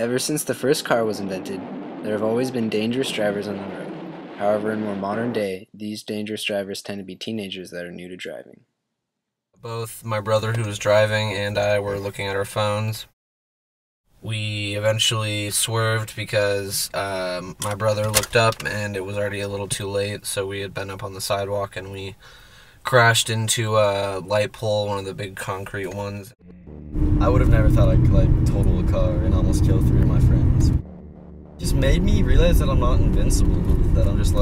Ever since the first car was invented, there have always been dangerous drivers on the road. However, in more modern day, these dangerous drivers tend to be teenagers that are new to driving. Both my brother who was driving and I were looking at our phones. We eventually swerved because my brother looked up and it was already a little too late, so we had been up on the sidewalk and we crashed into a light pole, one of the big concrete ones. I would have never thought I could total a car and almost kill 3 of my friends. It just made me realize that I'm not invincible, that I'm just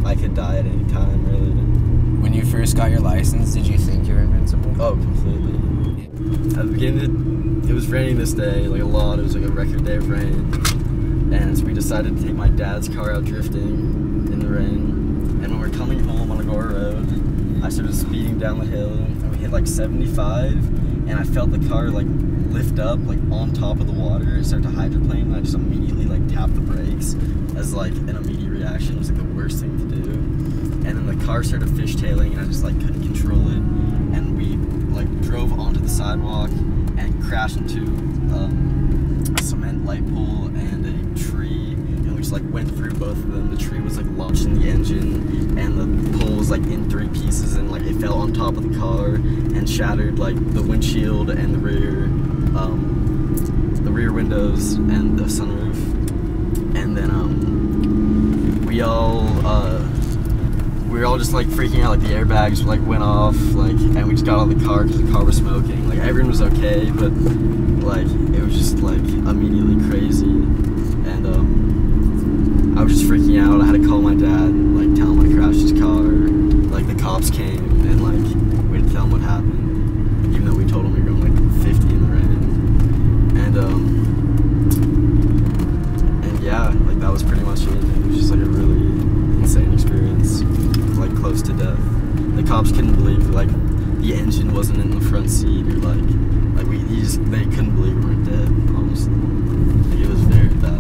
I could die at any time, really. When you first got your license, did you think you were invincible? Oh, completely. At the beginning, it was raining this day, a lot. It was a record day of rain. And so we decided to take my dad's car out drifting in the rain. And when we were coming home on Agora Road, I started speeding down the hill, and we hit 75, and I felt the car lift up on top of the water. It started to hydroplane, and I just immediately tapped the brakes as an immediate reaction. It was the worst thing to do. And then the car started fishtailing, and I just couldn't control it. And we drove onto the sidewalk and crashed into a cement light pole and a tree. And we just went through both of them. The tree was launched in the engine, and the pole was in 3 pieces, and it fell on top of the car and shattered the windshield and the rear windows and the sunroof. And then we were all just freaking out, the airbags went off, and we just got out of the car because the car was smoking. Everyone was okay, but it was just immediately crazy. And I was just freaking out. I had to call my dad, tell him I crashed his car. The cops came and we had to tell him what happened, even though we told him we were going 50 in the rain. And yeah, that was pretty much it. It was just a really insane experience, close to death. The cops couldn't believe the engine wasn't in the front seat, or they couldn't believe we weren't dead, honestly. It was very bad.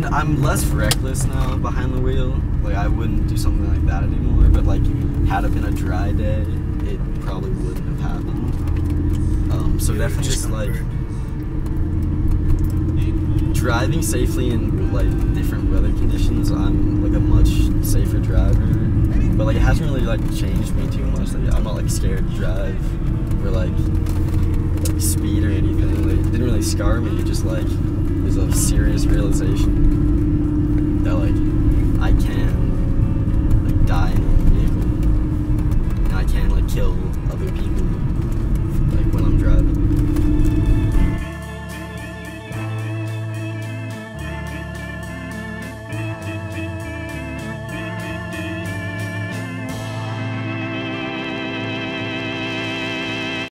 I'm less reckless now behind the wheel. I wouldn't do something like that anymore, but had it been a dry day, it probably wouldn't have happened. So definitely just driving safely in different weather conditions, I'm a much safer driver. But it hasn't really changed me too much. I'm not scared to drive or speed or anything. It didn't really scar me. It just there's a serious realization that I can die in a vehicle, and I can kill other people